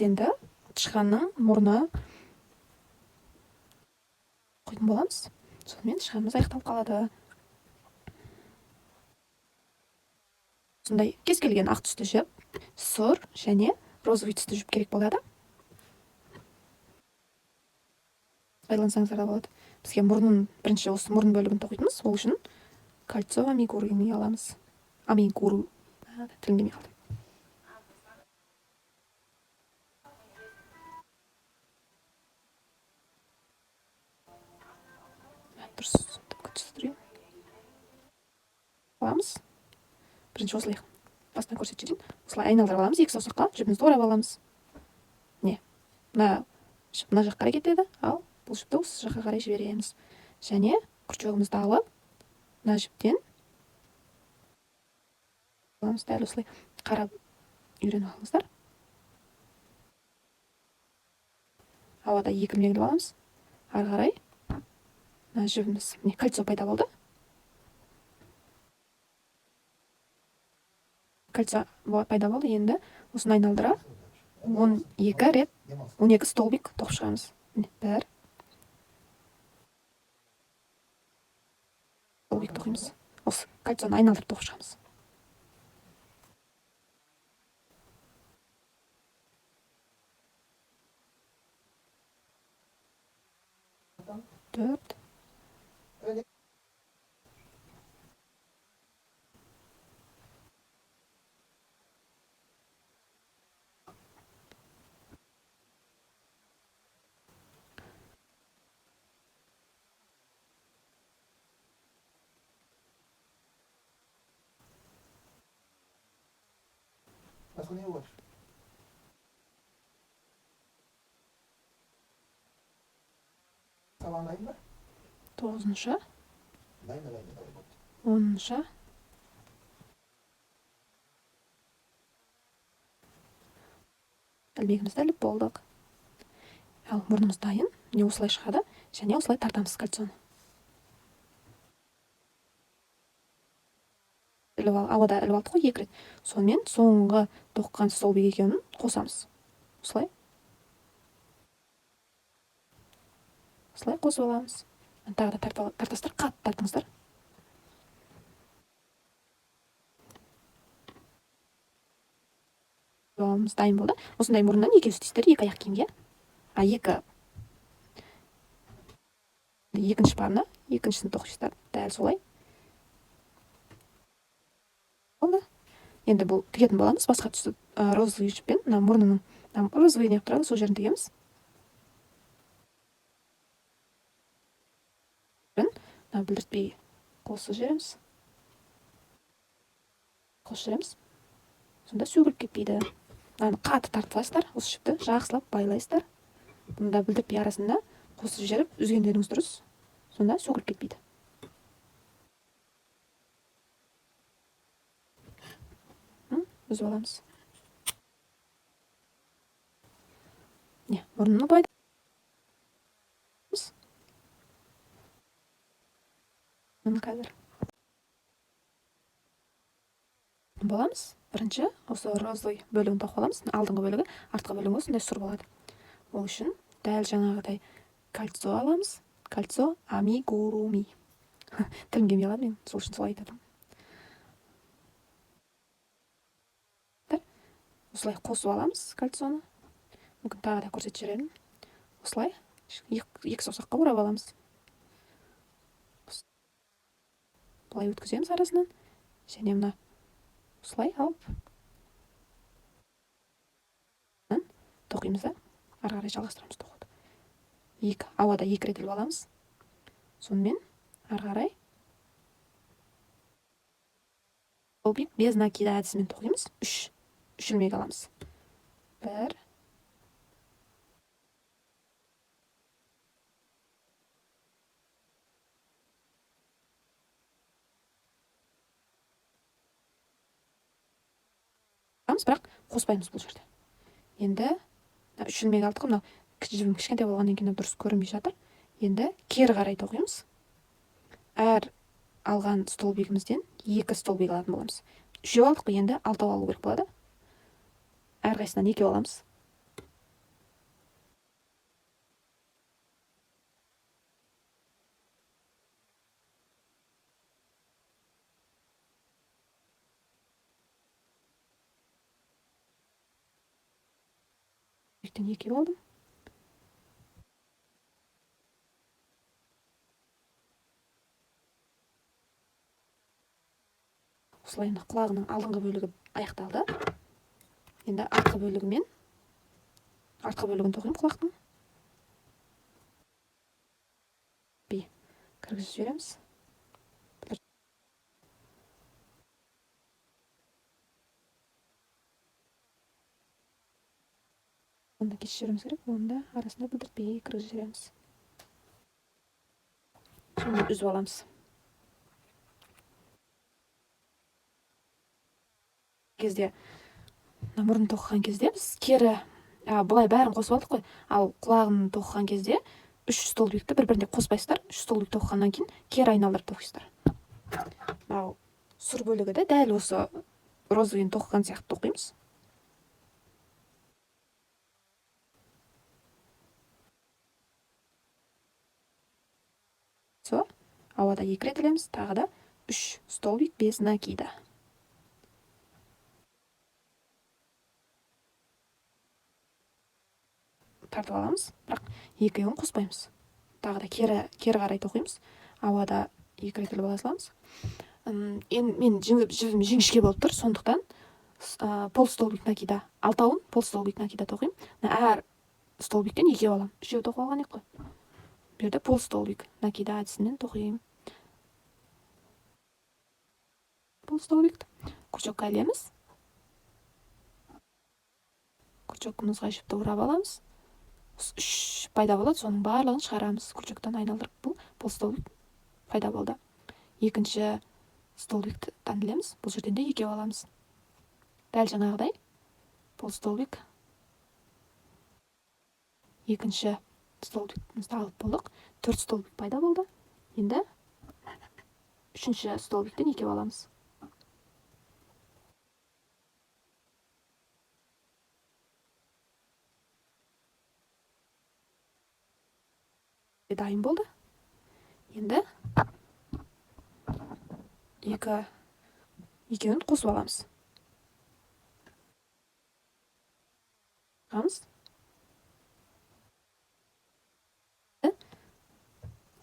Енді тышқанның мұрны қойтын боламыз. Сонымен тышқанымыз аяқталып қалады. Сондай кез келген ақ түсті жіп, сұр және розовый түсті жіп керек болады. Байлансаңыздар да болады. Бізге бірінші осы мұрын бөлігін тоқитынбыз. Ол үшін кольцо амигуруми аламыз. Амигуру. Тілім келмей қалды. Дұрыс. Аламыз. Бірінші осылай бастан көрсетіп жіберейін. Осылай айналдырып аламыз. Екі саусаққа жібімізді орап аламыз. Мына жіп мына жаққа қарай кетеді, ал бұл жіпті осы жаққа қарай жібереміз. Және крючогымызды алып, мына жіптен аламыз. Дәл осылай қарап үйреніп алыңыздар. Ауада екі мегіліп аламыз. Ары қарай мына жібіміз, кольцо пайда болды. Кольцо пайда болды. Енді осыны айналдыра 12 рет 12 столбик тоқып шығамыз. Бір столбик тоқимыз. Осы кольцоны айналдырып тоқып шығамыз. Төрт. Басқа не бар? Сабан дайын ба? 9-шы. Дайын. 10-шы. Ілмегімізді іліп болдық. Ал мұрнымыз дайын. Міне осылай шығады. Және осылай тартамыз кольцоны. Ауада іліп алдық қой 2 рет. Сонымен соңғы тоққан столбик екеуін қосамыз. Осылай. Осылай қосып аламыз. Тағы да тартасыздар, қатты тартыңыздар. Дайын болды. Осындай мұрыннан екеуі істейсіздер, 2 аяқ киімге. Екінші парны, екіншісін тоқисыздар. Дәл солай. Болды. Енді бұл тігетін боламыз. Басқа түсті розовый жіппен, мұрнының розовый неғып тұрады, сол жерін тігеміз. Білдіртпей қосып жібереміз. Сонда сөгіліп кетпейді. Қатты тартыласыздар, осы жіпті жақсылап байлайсыздар. Бұнда білдіртпей арасында қосып жіберіп үзгендеріңіз дұрыс. Сонда сөгіліп кетпейді. Үзіп аламыз. Мұрнını былай қазір боламыз. Бірінші осы розовый бөлігін тоқып аламыз. Алдыңғы бөлігі, артқы бөлігі осындай сұр болады. Ол үшін дәл жаңағыдай кольцо аламыз. Кольцо амигуруми. Тілім келмей қалады, мен сол үшін солай айтадым. Осылай қосып аламыз кольцоны. Мүмкін тағы да көрсетіп жіберемін. Осылай 2 саусаққа орап аламыз. Бұлай өткіземіз арасынан. Және мына осылай алып тоқимыз да, ары қарай жалғастырамыз тоқуды. Ауада 2 рет іліп аламыз. Сонымен ары қарай столбик без накида әдісімен тоқимыз. 3 ілмек аламыз. 1 бірақ қоспаймыз бұл жерде. Енді 3 ілмек алдық. Мынау жібім кішкентай болғаннан кейін дұрыс көрінбей жатыр. Енді кері қарай тоқимыз. Әр алған столбигімізден 2 столбик алатын боламыз. 3 алдық, енді 6 алу керек болады. Әрқайсынан 2 аламыз. 2 болдым. Осылай енді құлағының алдыңғы бөлігі аяқталды. Енді артқы бөлігін тоқимын құлақтың. Кіргізіп жібереміз. Оны кесіп жіберуіміз керек. Оны да арасында білдіртпей кіргізіп жібереміз. Şimdi үзіп аламыз. Кезде мұрын тоқыған кезде біз кері былай бәрін қосып алдық қой. Ал құлағын тоқыған кезде 3 столбикті бір-біріне қоспайсыздар. 3 столбик тоқығаннан кейін кері айналдырып тоқисыздар. Ал сұр бөлігі де дәл осы розовыйын тоқыған сияқты тоқимыз. Ауада 2 рет ілеміз, тағы да 3 столбик без накида. Тартып аламыз, бірақ екеуін қоспаймыз. Тағы да кері қарай тоқимыз. Ауада 2 рет іліп ала саламыз. Мен жіңішке болып тұр, сондықтан пол столбик накида, 6-ауын пол столбик накида тоқимын. Әр столбиктен 2 алам. 3 тоқып алған ек қой. Бұл жерде пол столбик накида әдісімен тоқимын. Пол столбикті крючокқа ілеміз. Крючогымызға жіпті ұрап аламыз. 3 пайда болады, соның барлығын шығарамыз. Крючоктан айналдырып, бұл пол столбик пайда болды. Екінші столбиктен ілеміз. Бұл жерден де 2 аламыз. Дәл жаңағыдай пол столбик. Екінші столбикімізді алып болдық. 4 столбик пайда болды. Енді үшінші столбиктен 2 аламыз. Дайын болды. Енді екеуін қосып аламыз.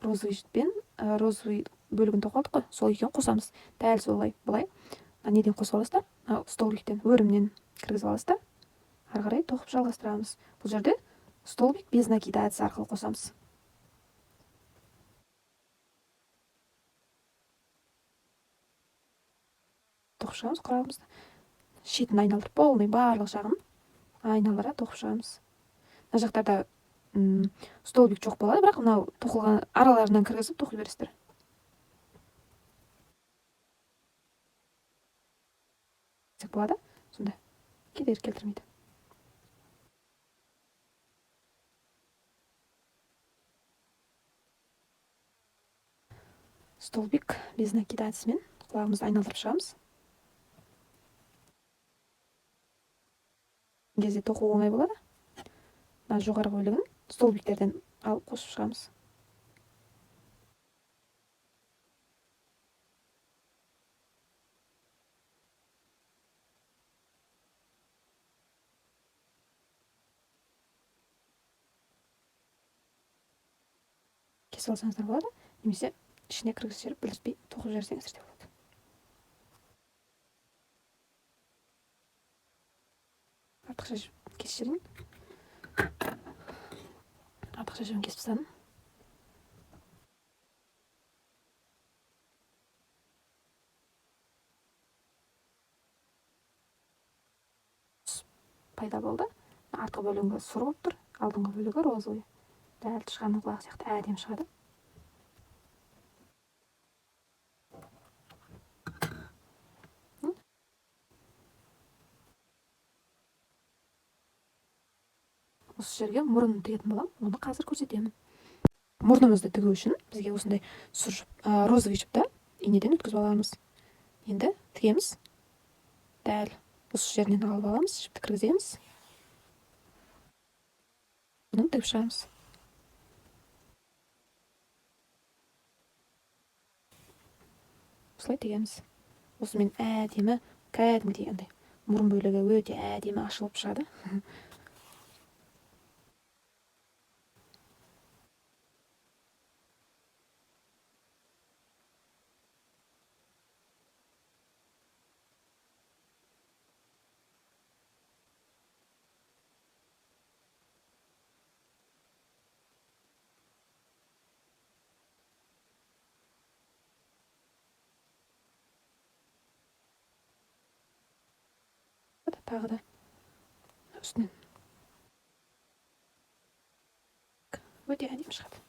Розовый бөлігін тоқалдық қой, сол екеуін қосамыз. Дәл солай, былай. Неден қосып аласыздар? Столбиктен, өрімнен кіргізіп аласыздар. Ары қарай тоқып жалғастырамыз. Бұл жерде столбик без накида әдісі арқылы қосамыз. Тоқып шығамыз құралымызды. Шетін айналдырып, полный барлық жағын айналдыра тоқып шығамыз. Мына жақтарда столбик жоқ болады, бірақ мынау тоқылған араларынан кіргізіп тоқи бересіздер. Болады, сонда кедергі келтірмейді. Столбик без накида әдісімен құлағымызды айналдырып шығамыз. Кезде тоқу оңай болады. Жоғарғы бөлігін столбиктерден алып қосып шығамыз. Кесіп алсаңыздар болады, немесе ішіне кіргізіп жіберіп білдіртпей тоқып жіберсеңіздер де болады. Артықша кесіп жіберейін. Артықша жібін кесіп тастадым. Пайда болды. Артқы бөлігі сұр болып тұр, алдыңғы бөлігі розовый. Дәл тышқанның құлағы сияқты әдемі шығады. Осы жерге мұрнын тігетін болам, оны қазір көрсетемін. Мұрнымызды тігу үшін бізге осындай розовый жіпті инеден өткізіп аламыз. Енді тігеміз. Дәл осы жерінен алып аламыз, жіпті кіргіземіз. Бұны тігіп шығамыз. Осылай тігеміз. Осымен әдемі, кәдімгідей мұрын бөлігі өте әдемі ашылып шығады. тағы да үстінен өте әдемі шығады.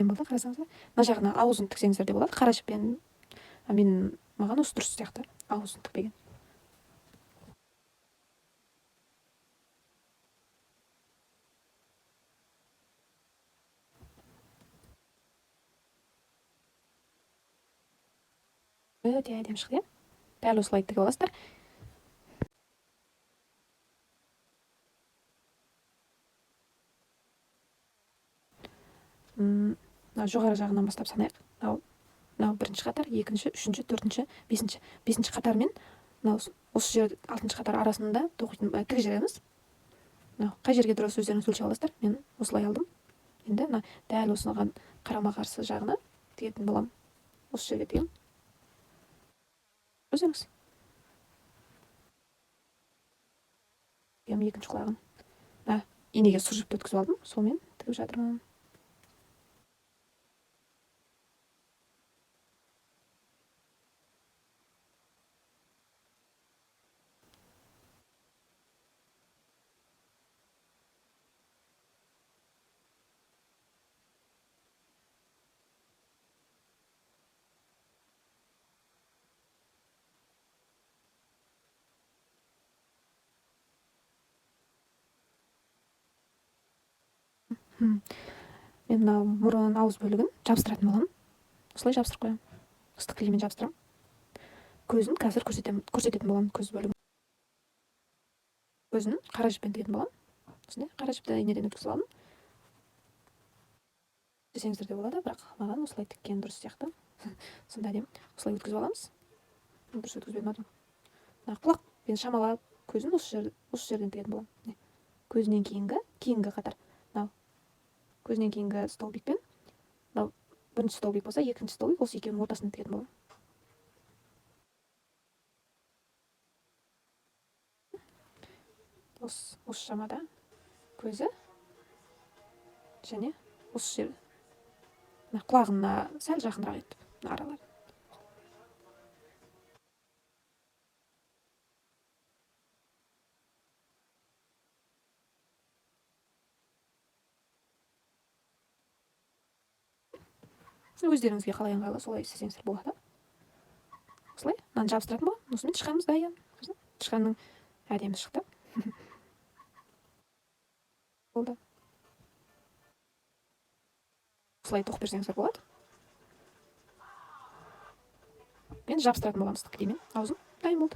Болды, қарасаңыздар. Мына жағына аузын тіксеңіздер де болады. Қара жіппен маған осы дұрыс сияқты, аузын тікпеген. Өте әдемі шықты, иә? Дәл осылай тігіп аласыздар. Мына жоғары жағынан бастап санайық. Мынау бірінші қатар, екінші, үшінші, төртінші, бесінші. Бесінші қатармен осы жер алтыншы қатар арасында тік жеріміз. Қай жерге дұрыс өздеріңіз өлшеп аласыздар. Мен осылай алдым. Енді дәл осыған қарама қарсы жағына тігетін боламын. Осы жерге тігемін. Өзіңіз. Екінші құлағын. Инеге сұр жіпті өткізіп алдым. Сонымен тігіп жатырмын. Мен мынау мұрын ауыз бөлігін жабыстыратын боламын. Осылай жабыстырып қоямын. Ыстық клеймен жабыстырамын. Көзін қазір көрсететін боламын, көз бөлігін. Көзін қара жіппен тігетін боламын. Осындай қара жіпті инеден өткізіп алдым. Десеңіздер де болады, бірақ маған осылай тіккен дұрыс сияқты. Сонда әдемі. Осылай өткізіп аламыз. Дұрыс өткізбедім атым. Құлақпен шамалап, көзін осы жерден тігетін боламын. Көзінен кейінгі қатар. Көзінен кейінгі столбикпен, бірінші столбик болса, екінші столбик, осы екеуінің ортасында тігетін боламын. Осы шамада көзі және осы жер құлағына сәл жақынырақ етіп аралар. Өздеріңізге қалай ыңғайлы солай істесеңіздер болады. Осылай мынаны жабыстыратын боламын. Осымен тышқанымыз дайын. Тышқанның әдемі шықты. Болды. Осылай тоқып берсеңіздер болады. Мен жабыстыратын боламын ыстық клеймен. Аузым дайын болды.